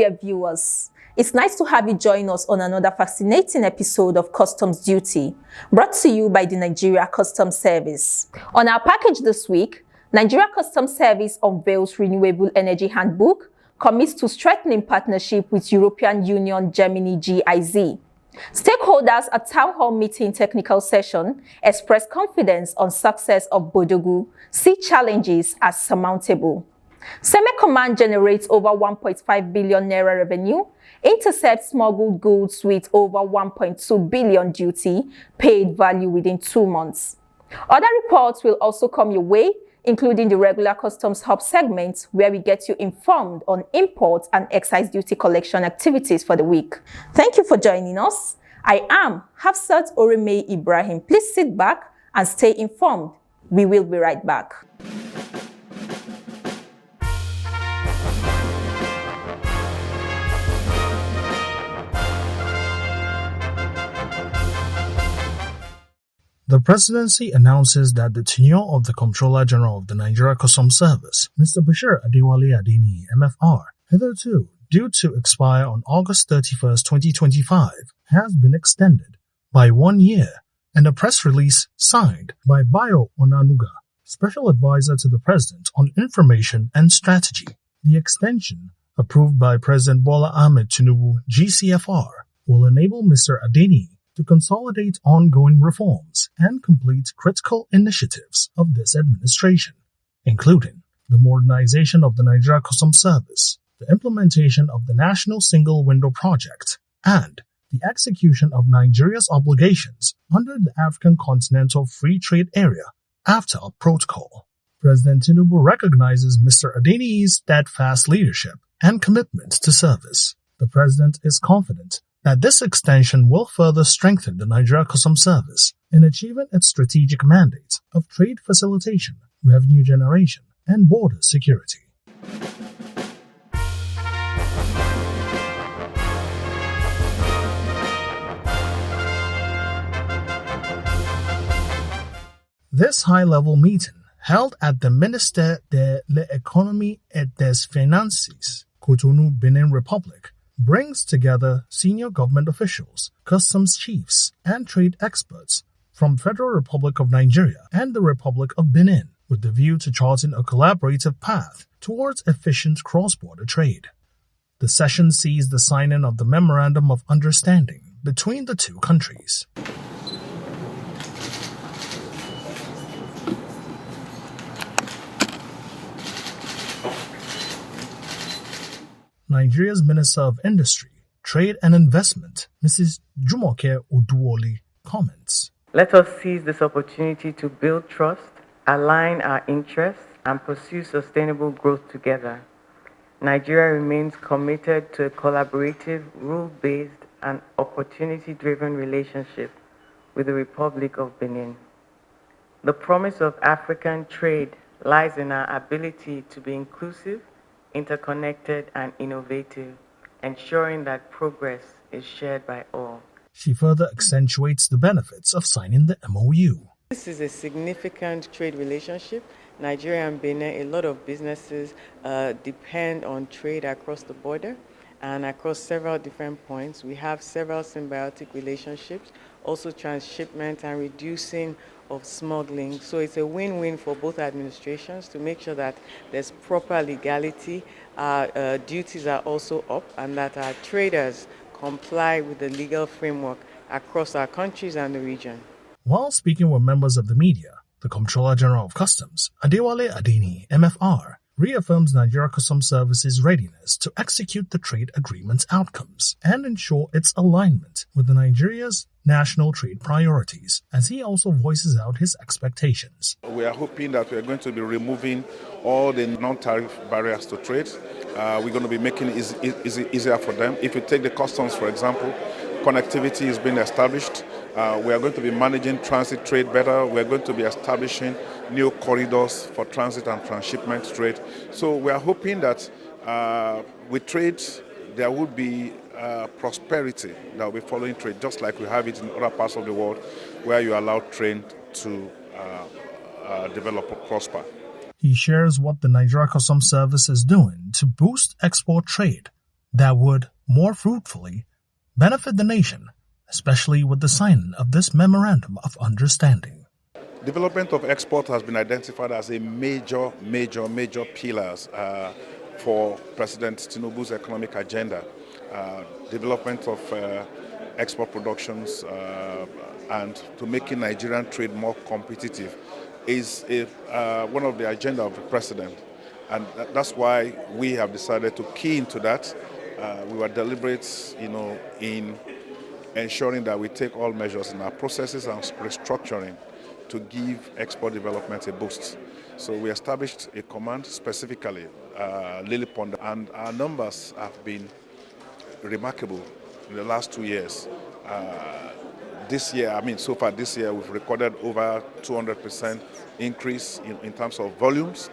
dear viewers. It's nice to have you join us on another fascinating episode of Customs Duty, brought to you by the Nigeria Customs Service. On our package this week, Nigeria Customs Service unveils Renewable Energy Handbook, commits to strengthening partnership with European Union Germany GIZ. Stakeholders at Town Hall meeting technical session expressed confidence on success of Bodogu, see challenges as surmountable. Seme Command generates over 1.5 billion naira revenue, intercepts smuggled goods with over 1.2 billion duty paid value within 2 months. Other reports will also come your way, including the regular Customs Hub segment, where we get you informed on import and excise duty collection activities for the week. Thank you for joining us. I am Hafsat Oreme Ibrahim. Please sit back and stay informed. We will be right back. The presidency announces that the tenure of the Comptroller General of the Nigeria Customs Service, Mr. Bashir Adewale Adeniyi, MFR, hitherto due to expire on August 31, 2025, has been extended by 1 year, and a press release signed by Bayo Onanuga, Special Advisor to the President on Information and Strategy. The extension, approved by President Bola Ahmed Tinubu, GCFR, will enable Mr. Adeniyi to consolidate ongoing reforms and complete critical initiatives of this administration, including the modernization of the Nigeria Customs Service, the implementation of the National Single Window Project, and the execution of Nigeria's obligations under the African Continental Free Trade Area AfTA Protocol. President Tinubu recognizes Mr. Adeniyi's steadfast leadership and commitment to service. The president is confident that this extension will further strengthen the Nigeria Customs Service in achieving its strategic mandate of trade facilitation, revenue generation, and border security. This high-level meeting, held at the Ministère de l'Économie et des Finances, Cotonou, Benin Republic, brings together senior government officials, customs chiefs, and trade experts from Federal Republic of Nigeria and the Republic of Benin, with the view to charting a collaborative path towards efficient cross-border trade. The session sees the signing of the Memorandum of Understanding between the two countries. Nigeria's Minister of Industry, Trade and Investment, Mrs. Jumoke Oduwole, comments. Let us seize this opportunity to build trust, align our interests, and pursue sustainable growth together. Nigeria remains committed to a collaborative, rule-based, and opportunity-driven relationship with the Republic of Benin. The promise of African trade lies in our ability to be inclusive, interconnected, and innovative, ensuring that progress is shared by all. She further accentuates the benefits of signing the MOU. This is a significant trade relationship. Nigeria and Benin, a lot of businesses depend on trade across the border and across several different points. We have several symbiotic relationships, also transshipment and reducing of smuggling. So it's a win-win for both administrations to make sure that there's proper legality, our duties are also up, and that our traders comply with the legal framework across our countries and the region. While speaking with members of the media, the Comptroller General of Customs, Adewale Adeniyi, MFR, reaffirms Nigeria Customs Service's readiness to execute the trade agreement's outcomes and ensure its alignment with Nigeria's national trade priorities, as he also voices out his expectations. We are hoping that we are going to be removing all the non-tariff barriers to trade. We're going to be making it easier for them. If you take the customs, for example, connectivity is being established. We are going to be managing transit trade better. We are going to be establishing new corridors for transit and transshipment trade. So we are hoping that with trade, there would be prosperity that will be following trade, just like we have it in other parts of the world where you allow trade to develop and prosper. He shares what the Nigeria Customs Service is doing to boost export trade, that would more fruitfully benefit the nation, especially with the signing of this Memorandum of Understanding. Development of export has been identified as a major pillars for President Tinubu's economic agenda. Development of export productions and to making Nigerian trade more competitive is one of the agenda of the president, and that's why we have decided to key into that. We were deliberate, in ensuring that we take all measures in our processes and restructuring to give export development a boost. So we established a command specifically, Lily Pond, and our numbers have been remarkable in the last 2 years. This year, so far this year, we've recorded over 200% increase in terms of volumes.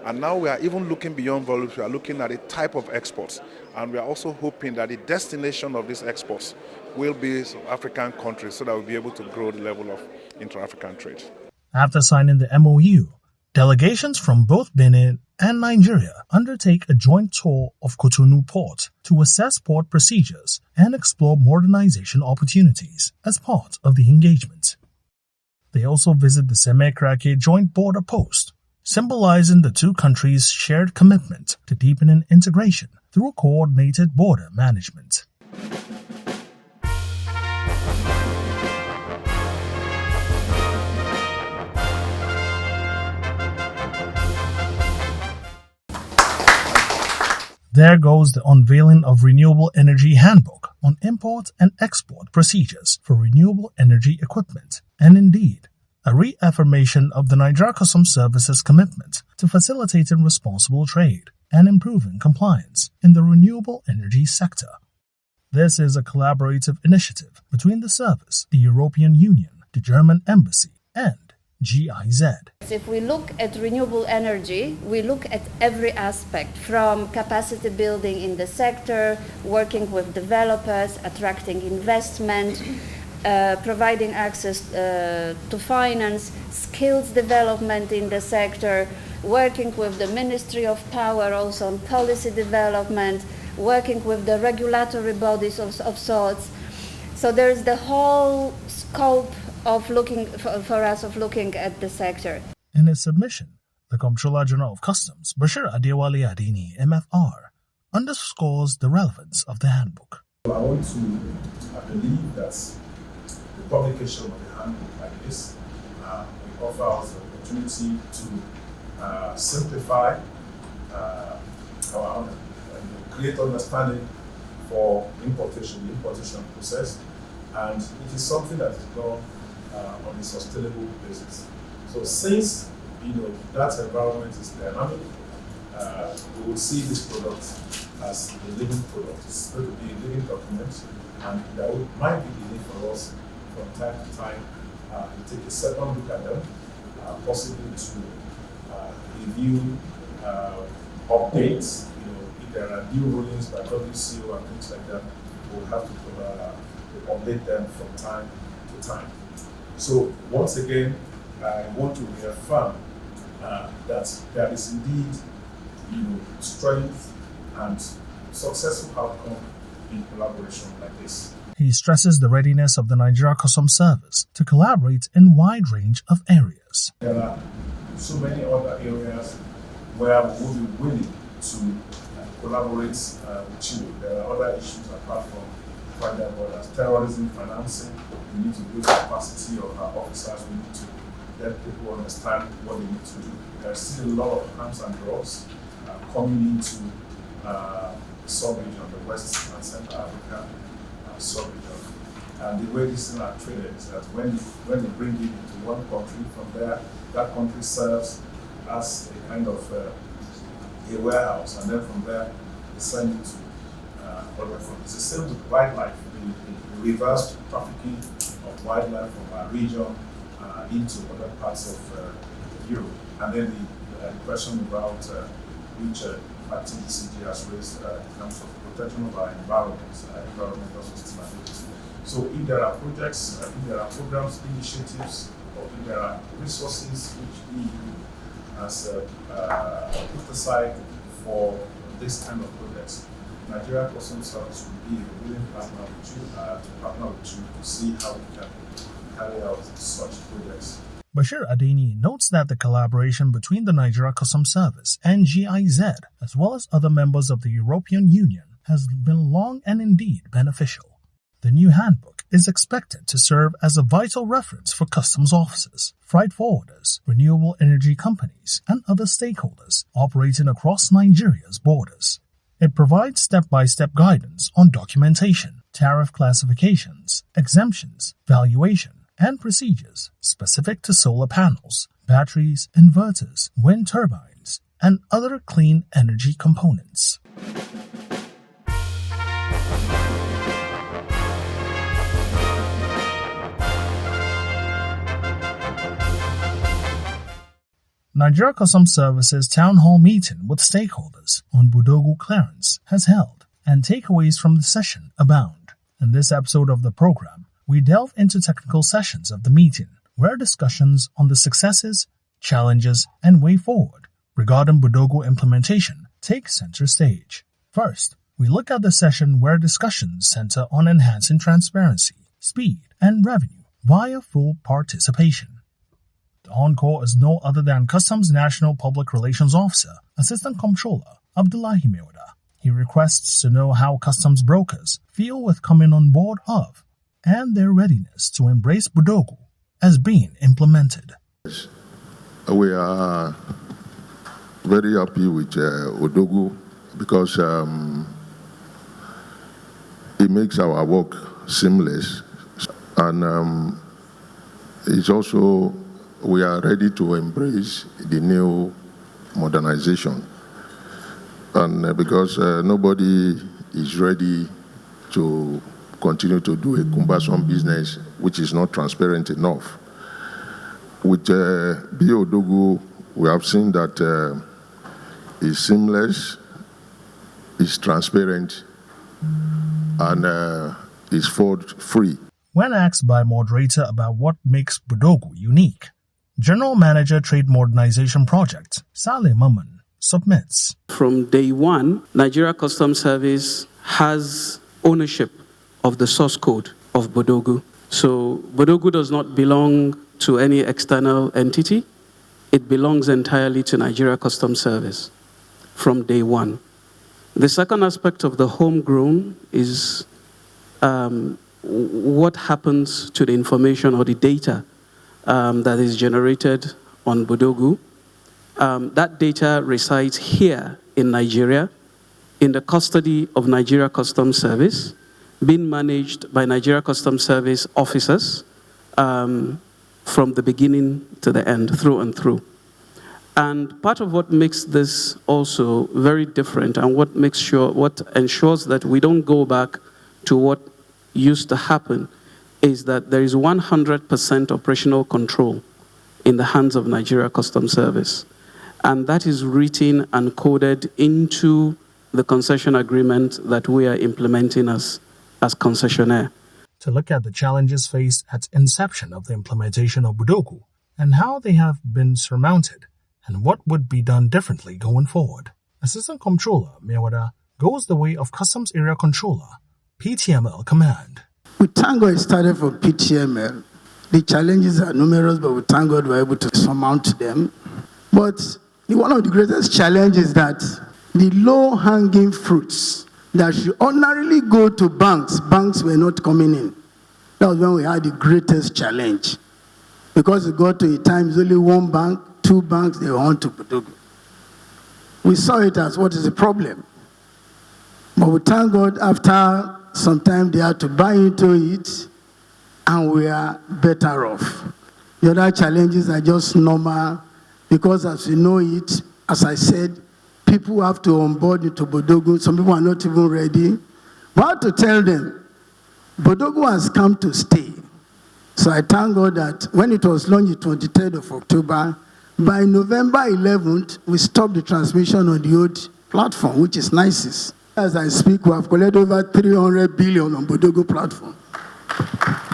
And now we are even looking beyond volumes. We are looking at the type of exports. And we are also hoping that the destination of these exports will be African countries so that we'll be able to grow the level of intra-African trade. After signing the MOU, delegations from both Benin and Nigeria undertake a joint tour of Cotonou Port to assess port procedures and explore modernization opportunities as part of the engagement. They also visit the Semekrake joint border post, symbolizing the two countries' shared commitment to deepening integration through coordinated border management. There goes the unveiling of Renewable Energy Handbook on import and export procedures for renewable energy equipment, and indeed, a reaffirmation of the Nigeria Customs Service's commitment to facilitating responsible trade and improving compliance in the renewable energy sector. This is a collaborative initiative between the service, the European Union, the German Embassy, and GIZ. If we look at renewable energy, we look at every aspect, from capacity building in the sector, working with developers, attracting investment, providing access to finance, skills development in the sector, working with the Ministry of Power also on policy development, working with the regulatory bodies of sorts. So there's the whole scope of looking at the sector. In his submission, the Comptroller General of Customs, Bashir Adewale Adini, MFR, underscores the relevance of the handbook. I believe that the publication of the handbook like this will offer us the opportunity to simplify our create understanding for the importation process, and it is something that is done on a sustainable basis. So since that environment is dynamic, we will see this product as a living product. It's going to be a living document, and there might be the need for us from time to time to take a second look at them, possibly to review updates. If there are new rulings by WCO and things like that, we'll have to update them from time to time. So once again, I want to reaffirm that there is indeed, strength and successful outcome in collaboration like this. He stresses the readiness of the Nigeria Customs Service to collaborate in a wide range of areas. There are so many other areas where we will be willing to collaborate with you. There are other issues apart from further borders, terrorism, financing. We need to build the capacity of our officers. We need to let people understand what they need to do. There's still a lot of arms and drugs coming into the sub-region, the West and Central Africa sub-region. And the way these things are traded is that when they bring it into one country, from there, that country serves as a kind of a warehouse, and then from there, they send it to other countries. It's the same with wildlife, the reverse trafficking of wildlife from our region into other parts of Europe. And then the question about which activity CG has raised in terms of protection of our environment, environmental sustainability. So if there are projects, if there are programs, initiatives, or if there are resources which EU has put aside for this kind of projects, Nigeria Customs Service will be a willing partner with you, to see how we can carry out such projects. Bashir Adeni notes that the collaboration between the Nigeria Customs Service and GIZ, as well as other members of the European Union, has been long and indeed beneficial. The new handbook is expected to serve as a vital reference for customs officers, freight forwarders, renewable energy companies, and other stakeholders operating across Nigeria's borders. It provides step-by-step guidance on documentation, tariff classifications, exemptions, valuation, and procedures specific to solar panels, batteries, inverters, wind turbines, and other clean energy components. Nigeria Customs Service's town hall meeting with stakeholders on Bodogu clearance has held, and takeaways from the session abound. In this episode of the program, we delve into technical sessions of the meeting, where discussions on the successes, challenges, and way forward regarding Bodogu implementation take center stage. First, we look at the session where discussions center on enhancing transparency, speed, and revenue via full participation. The encore is no other than Customs National Public Relations Officer, Assistant Comptroller Abdullahi Mewada. He requests to know how customs brokers feel with coming on board of and their readiness to embrace Bodogu as being implemented. We are very happy with Bodogu because it makes our work seamless, and it's also we are ready to embrace the new modernization, and because nobody is ready to continue to do a cumbersome business which is not transparent enough. With Bodogu, we have seen that it's seamless, it's transparent, and it's fraud-free. When asked by moderator about what makes Bodogu unique, General Manager Trade Modernization Project, Saleh Maman, submits. From day one, Nigeria Customs Service has ownership of the source code of Bodogu. So Bodogu does not belong to any external entity. It belongs entirely to Nigeria Customs Service from day one. The second aspect of the homegrown is what happens to the information or the data that is generated on Bodogu. That data resides here in Nigeria, in the custody of Nigeria Customs Service, being managed by Nigeria Customs Service officers from the beginning to the end, through and through. And part of what makes this also very different and what ensures that we don't go back to what used to happen is that there is 100% operational control in the hands of Nigeria Customs Service. And that is written and coded into the concession agreement that we are implementing as concessionaire. To look at the challenges faced at inception of the implementation of Bodogu and how they have been surmounted and what would be done differently going forward, Assistant Comptroller Mewada goes the way of Customs Area Controller, PTML Command. We thank God it started from PTML. The challenges are numerous, but we thank God we're able to surmount them. But one of the greatest challenges is that the low-hanging fruits that should ordinarily go to banks were not coming in. That was when we had the greatest challenge. Because it got to a time, it's only one bank, two banks, they want to Bodogu. We saw it as what is the problem. But we thank God after some time they had to buy into it, and we are better off. The other challenges are just normal, because as we know it, as I said, people have to onboard into Bodogu. Some people are not even ready. But I have to tell them, Bodogu has come to stay. So I thank God that when it was launched the 23rd of October, by November 11th, we stopped the transmission on the old platform, which is NICES. As I speak, we have collected over 300 billion on Bodogu platform.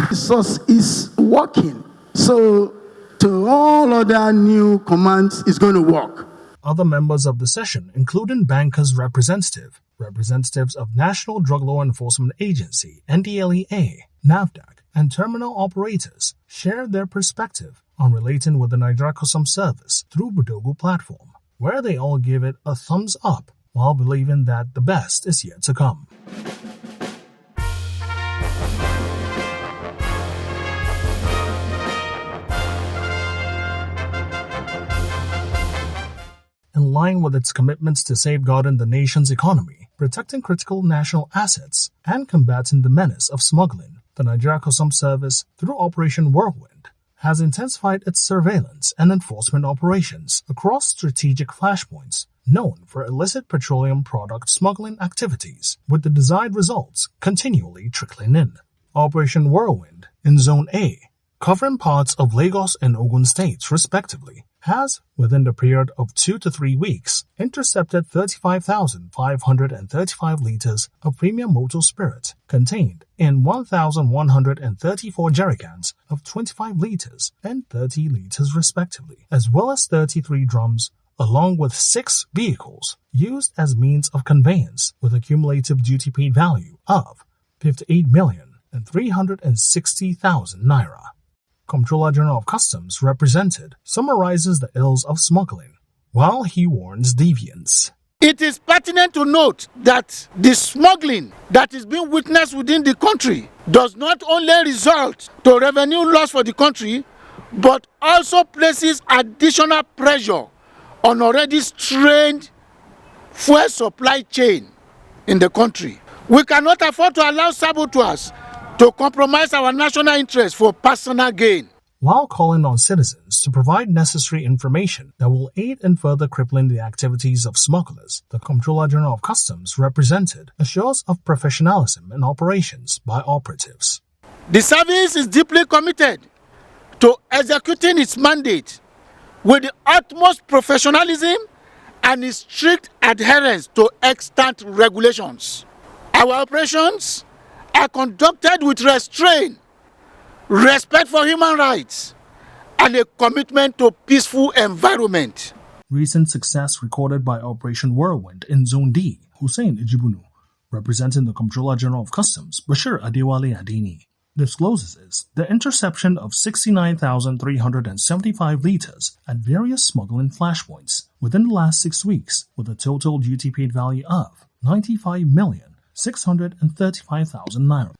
The source is working. So to all other new commands, it's going to work. Other members of the session, including bankers' representative representatives of National Drug Law Enforcement Agency, NDLEA, NAFDAC, and terminal operators shared their perspective on relating with the Nigeria Customs Service through Budogu platform, where they all give it a thumbs up while believing that the best is yet to come. In line with its commitments to safeguarding the nation's economy, protecting critical national assets, and combating the menace of smuggling, the Nigeria Customs Service, through Operation Whirlwind, has intensified its surveillance and enforcement operations across strategic flashpoints known for illicit petroleum product smuggling activities, with the desired results continually trickling in. Operation Whirlwind, in Zone A, covering parts of Lagos and Ogun states respectively, has, within the period of 2 to 3 weeks, intercepted 35,535 liters of premium motor spirit contained in 1,134 jerrycans of 25 liters and 30 liters respectively, as well as 33 drums, along with 6 vehicles used as means of conveyance with a cumulative duty paid value of 58,360,000 naira. Comptroller General of Customs, represented, summarizes the ills of smuggling, while he warns deviants. It is pertinent to note that the smuggling that is being witnessed within the country does not only result to revenue loss for the country, but also places additional pressure on already strained fuel supply chain in the country. We cannot afford to allow saboteurs to compromise our national interest for personal gain. While calling on citizens to provide necessary information that will aid in further crippling the activities of smugglers, the Comptroller General of Customs, represented, assures of professionalism in operations by operatives. The service is deeply committed to executing its mandate with the utmost professionalism and its strict adherence to extant regulations. Our operations are conducted with restraint, respect for human rights, and a commitment to peaceful environment. Recent success recorded by Operation Whirlwind in Zone D, Hussein Ejibunu, representing the Comptroller General of Customs, Bashir Adewale Adini, discloses the interception of 69,375 liters at various smuggling flashpoints within the last 6 weeks, with a total duty paid value of 95,635,000 naira.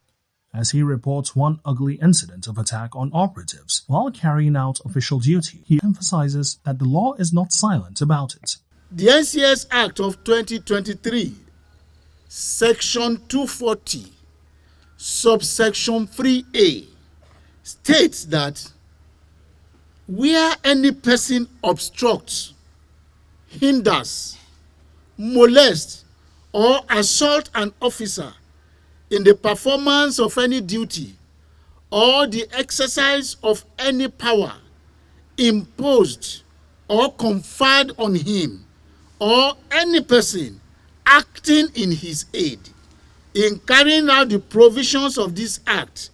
As he reports one ugly incident of attack on operatives while carrying out official duty, he emphasizes that the law is not silent about it. The NCS Act of 2023, Section 240, subsection 3A, states that where any person obstructs, hinders, molests, or assault an officer in the performance of any duty or the exercise of any power imposed or conferred on him or any person acting in his aid in carrying out the provisions of this act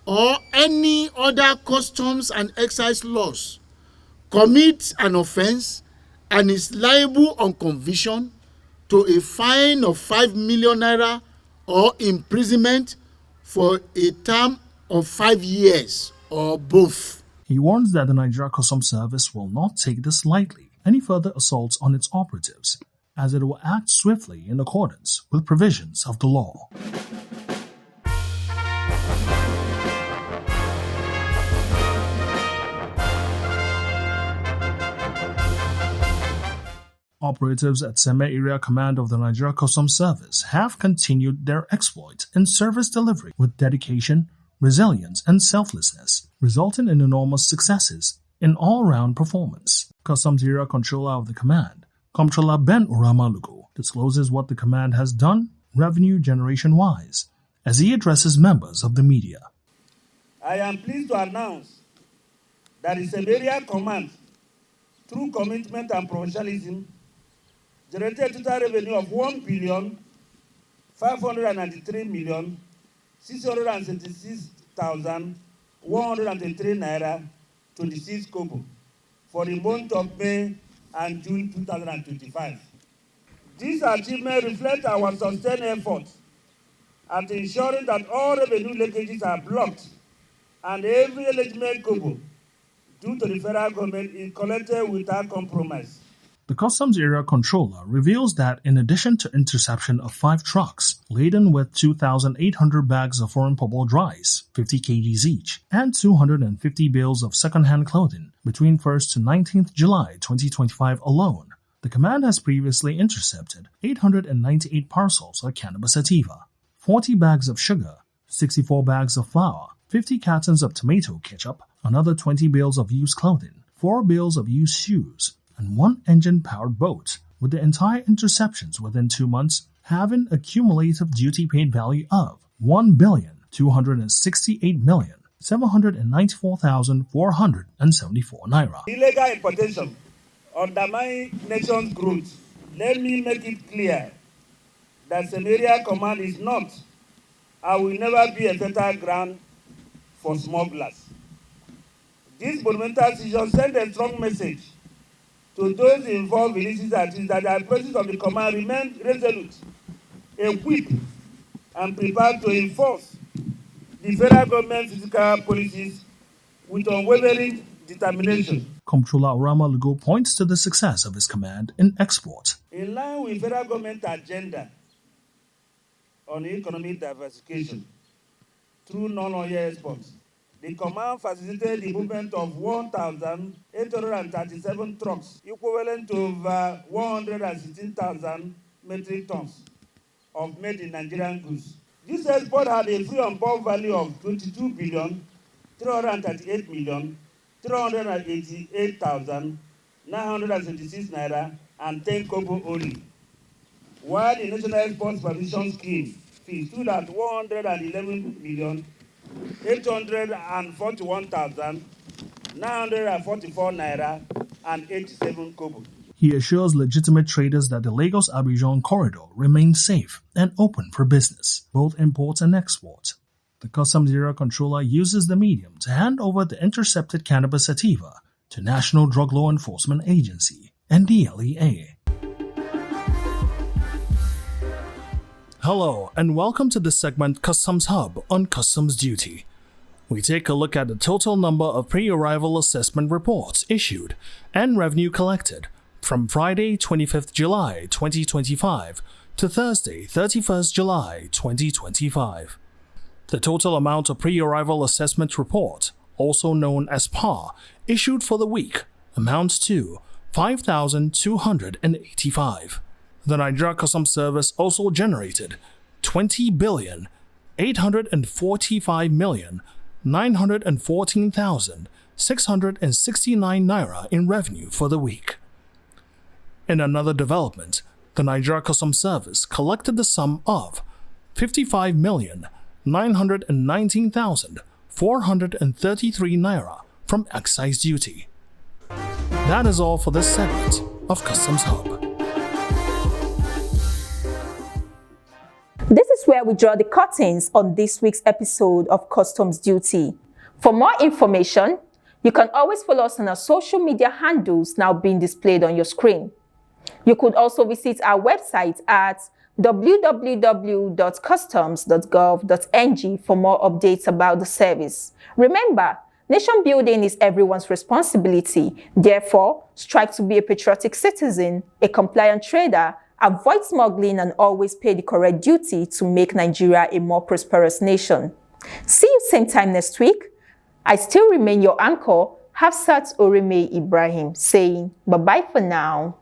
or any other customs and excise laws, commits an offense and is liable on conviction to a fine of 5 million naira or imprisonment for a term of 5 years or both. He warns that the Nigeria Customs Service will not take this lightly, any further assaults on its operatives, as it will act swiftly in accordance with provisions of the law. Operatives at Seme Area Command of the Nigeria Customs Service have continued their exploit in service delivery with dedication, resilience, and selflessness, resulting in enormous successes in all-round performance. Customs Area Controller of the Command, Comptroller Ben Uramalugo, discloses what the command has done revenue generation-wise as he addresses members of the media. I am pleased to announce that the Seme Area Command, through commitment and professionalism, generated total revenue of 1,593,676,103 naira 26 kobo for the month of May and June 2025. This achievement reflects our sustained efforts at ensuring that all revenue leakages are blocked and every legitimate kobo due to the federal government is collected without compromise. The Customs Area Controller reveals that in addition to interception of 5 trucks laden with 2,800 bags of foreign parboiled rice, 50 kgs each, and 250 bales of second-hand clothing between 1st to 19th July 2025 alone, the command has previously intercepted 898 parcels of cannabis sativa, 40 bags of sugar, 64 bags of flour, 50 cartons of tomato ketchup, another 20 bales of used clothing, 4 bales of used shoes, and 1 engine-powered boat, with the entire interceptions within 2 months having a cumulative duty paid value of 1,268,794,474 naira. Illegal importation undermines nation's growth. Let me make it clear that Samaria Command is not and will never be a fertile ground for smugglers. This monumental seizure sends a strong message to those involved in illicit activities that the operations of the command remain resolute, equipped, and prepared to enforce the federal government's fiscal policies with unwavering determination. Comptroller Orama Lugo points to the success of his command in export. In line with federal government agenda on economic diversification through non-oil exports, the command facilitated the movement of 1,837 trucks, equivalent to over 116,000 metric tons of made in Nigerian goods. This export had a free on board value of 22,338,388,976 naira and 10 kobo only, while the National Export Supervision Scheme fee stood at 111,841,944 naira and 87 kobo. He assures legitimate traders that the Lagos-Abidjan corridor remains safe and open for business, both import and export. The Customs Area Controller uses the medium to hand over the intercepted cannabis sativa to National Drug Law Enforcement Agency, NDLEA. Hello, and welcome to the segment Customs Hub on Customs Duty. We take a look at the total number of pre-arrival assessment reports issued and revenue collected from Friday 25th July 2025 to Thursday 31st July 2025. The total amount of pre-arrival assessment report, also known as PAR, issued for the week amounts to 5,285. The Nigeria Customs Service also generated 20,845,914,669 naira in revenue for the week. In another development, the Nigeria Customs Service collected the sum of 55,919,433 naira from excise duty. That is all for this segment of Customs Hub. This is where we draw the curtains on this week's episode of Customs Duty. For more information, you can always follow us on our social media handles now being displayed on your screen. You could also visit our website at www.customs.gov.ng for more updates about the service. Remember, nation building is everyone's responsibility. Therefore, strive to be a patriotic citizen, a compliant trader, avoid smuggling, and always pay the correct duty to make Nigeria a more prosperous nation. See you same time next week. I still remain your anchor, Hafsat Orime Ibrahim, saying bye-bye for now.